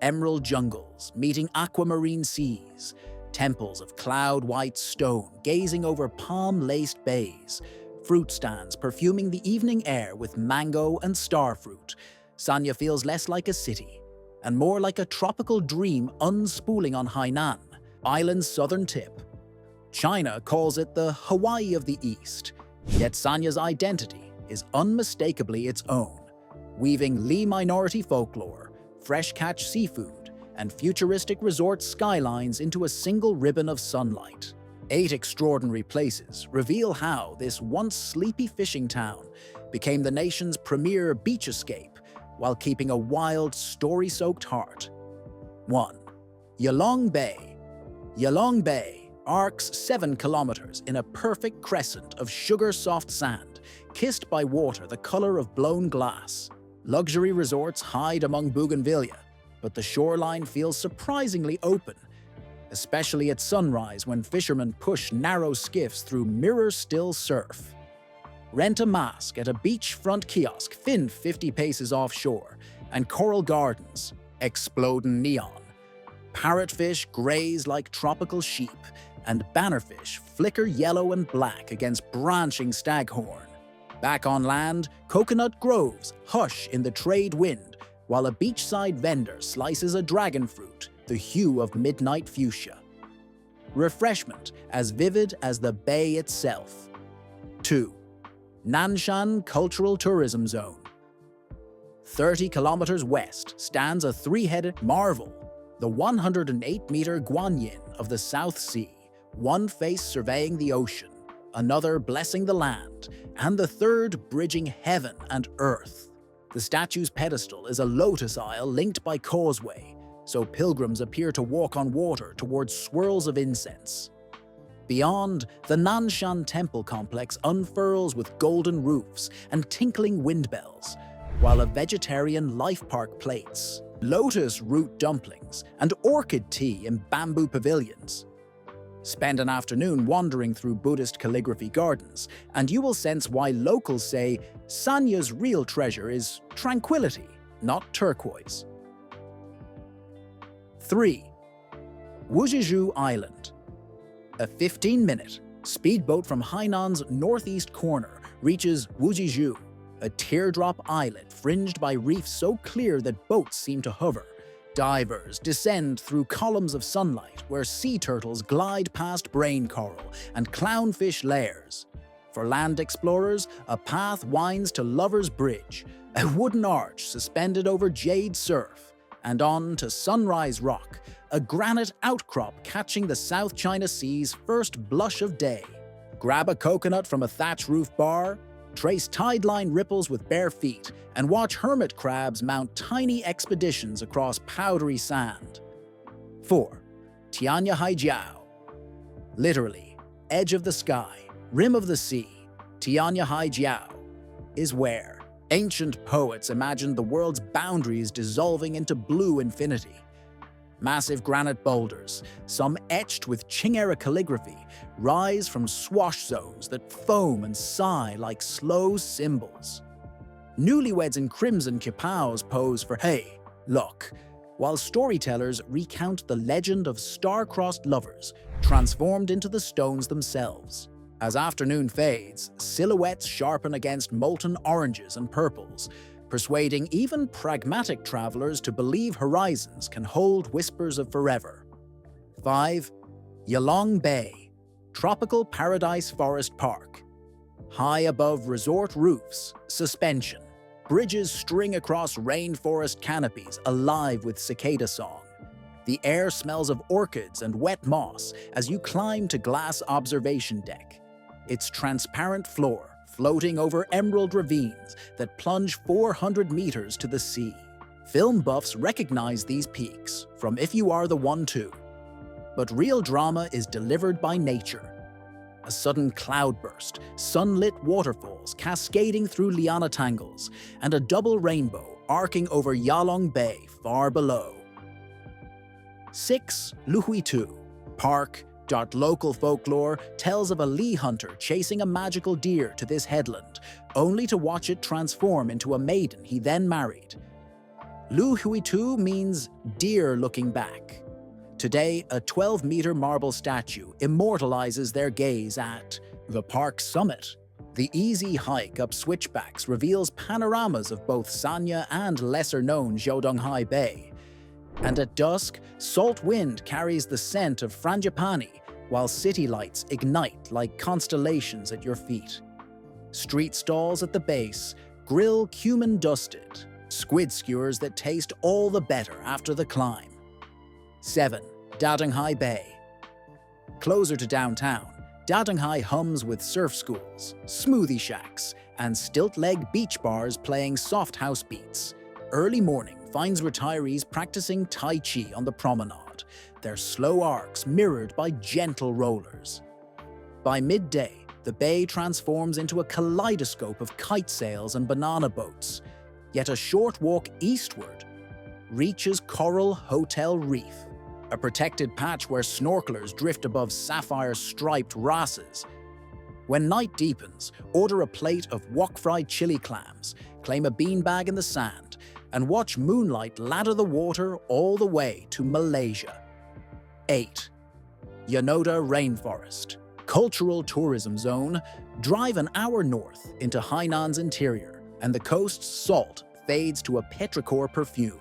emerald jungles meeting aquamarine seas, temples of cloud-white stone gazing over palm-laced bays, fruit stands perfuming the evening air with mango and starfruit, Sanya feels less like a city and more like a tropical dream unspooling on Hainan, Island's southern tip. China calls it the Hawaii of the East, yet Sanya's identity is unmistakably its own, weaving Li minority folklore, fresh-catch seafood, and futuristic resort skylines into a single ribbon of sunlight. 8 extraordinary places reveal how this once sleepy fishing town became the nation's premier beach escape while keeping a wild, story-soaked heart. 1. Yalong Bay. Yalong Bay arcs 7 kilometers in a perfect crescent of sugar-soft sand, kissed by water the color of blown glass. Luxury resorts hide among bougainvillea, but the shoreline feels surprisingly open, especially at sunrise when fishermen push narrow skiffs through mirror-still surf. Rent a mask at a beachfront kiosk fin 50 paces offshore, and coral gardens explode in neon. Parrotfish graze like tropical sheep, and bannerfish flicker yellow and black against branching staghorn. Back on land, coconut groves hush in the trade wind, while a beachside vendor slices a dragon fruit, the hue of midnight fuchsia. Refreshment as vivid as the bay itself. 2. Nanshan Cultural Tourism Zone. 30 kilometers west stands a 3-headed marvel, the 108-meter Guanyin of the South Sea, one face surveying the ocean, another blessing the land, and the third bridging heaven and earth. The statue's pedestal is a lotus isle linked by causeway, so pilgrims appear to walk on water towards swirls of incense. Beyond, the Nanshan temple complex unfurls with golden roofs and tinkling wind bells, while a vegetarian life park plates, lotus root dumplings, and orchid tea in bamboo pavilions. Spend an afternoon wandering through Buddhist calligraphy gardens, and you will sense why locals say Sanya's real treasure is tranquility, not turquoise. 3. Wuzhizhou Island. A 15-minute speedboat from Hainan's northeast corner reaches Wuzhizhou, a teardrop islet fringed by reefs so clear that boats seem to hover. Divers descend through columns of sunlight where sea turtles glide past brain coral and clownfish lairs. For land explorers, a path winds to Lover's Bridge, a wooden arch suspended over jade surf, and on to Sunrise Rock, a granite outcrop catching the South China Sea's first blush of day. Grab a coconut from a thatch roof bar, trace tideline ripples with bare feet, and watch hermit crabs mount tiny expeditions across powdery sand. 4. Tianya Haijiao. Literally, edge of the sky, rim of the sea, Tianya Haijiao is where ancient poets imagined the world's boundaries dissolving into blue infinity. Massive granite boulders, some etched with Qing-era calligraphy, rise from swash zones that foam and sigh like slow cymbals. Newlyweds in crimson kipaos pose for "Hey, look," while storytellers recount the legend of star-crossed lovers transformed into the stones themselves. As afternoon fades, silhouettes sharpen against molten oranges and purples, persuading even pragmatic travelers to believe horizons can hold whispers of forever. 5. Yalong Bay, Tropical Paradise Forest Park. High above resort roofs, suspension. Bridges string across rainforest canopies alive with cicada song. The air smells of orchids and wet moss as you climb to glass observation deck. Its transparent floor floating over emerald ravines that plunge 400 meters to the sea. Film buffs recognize these peaks from If You Are the One Too. But real drama is delivered by nature. A sudden cloudburst, sunlit waterfalls cascading through liana tangles, and a double rainbow arcing over Yalong Bay far below. 6. Luhuitou Park. Local folklore tells of a Li hunter chasing a magical deer to this headland, only to watch it transform into a maiden he then married. Luhuitou means deer looking back. Today, a 12-meter marble statue immortalizes their gaze at the park's summit. The easy hike up switchbacks reveals panoramas of both Sanya and lesser-known Dadonghai Bay. And at dusk, salt wind carries the scent of frangipani, while city lights ignite like constellations at your feet. Street stalls at the base grill cumin-dusted squid skewers that taste all the better after the climb. 7. Dadonghai Bay. Closer to downtown, Dadonghai hums with surf schools, smoothie shacks, and stilt-leg beach bars playing soft house beats. Early morning finds retirees practicing Tai Chi on the promenade, their slow arcs mirrored by gentle rollers. By midday, the bay transforms into a kaleidoscope of kite sails and banana boats, yet a short walk eastward reaches Coral Hotel Reef, a protected patch where snorkelers drift above sapphire-striped wrasses. When night deepens, order a plate of wok-fried chili clams, claim a beanbag in the sand, and watch moonlight ladder the water all the way to Malaysia. 8. Yanoda Rainforest. Cultural tourism zone, drive an hour north into Hainan's interior, and the coast's salt fades to a petrichor perfume.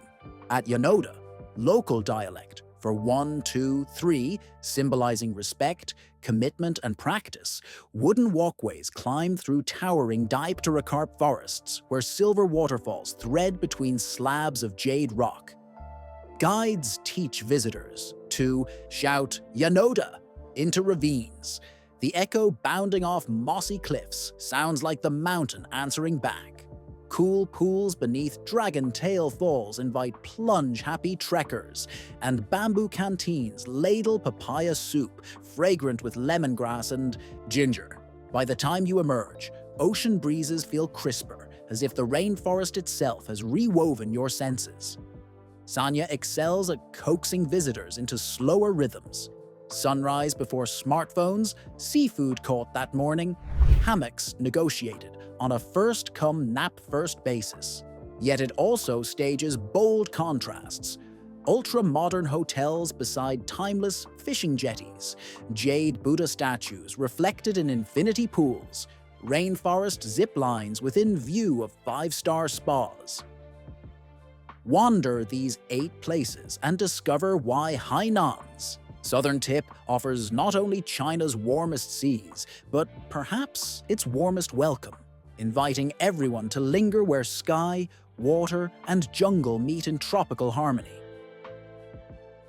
At Yanoda, local dialect for 1, 2, 3, symbolizing respect, commitment, and practice, wooden walkways climb through towering dipterocarp forests where silver waterfalls thread between slabs of jade rock. Guides teach visitors to shout Yanoda into ravines. The echo bounding off mossy cliffs sounds like the mountain answering back. Cool pools beneath Dragon Tail Falls invite plunge-happy trekkers, and bamboo canteens ladle papaya soup, fragrant with lemongrass and ginger. By the time you emerge, ocean breezes feel crisper, as if the rainforest itself has rewoven your senses. Sanya excels at coaxing visitors into slower rhythms. Sunrise before smartphones, seafood caught that morning, hammocks negotiated on a first-come, nap-first basis. Yet it also stages bold contrasts. Ultra-modern hotels beside timeless fishing jetties, jade Buddha statues reflected in infinity pools, rainforest zip lines within view of 5-star spas. Wander these 8 places and discover why Hainan's southern tip offers not only China's warmest seas, but perhaps its warmest welcome, inviting everyone to linger where sky, water, and jungle meet in tropical harmony.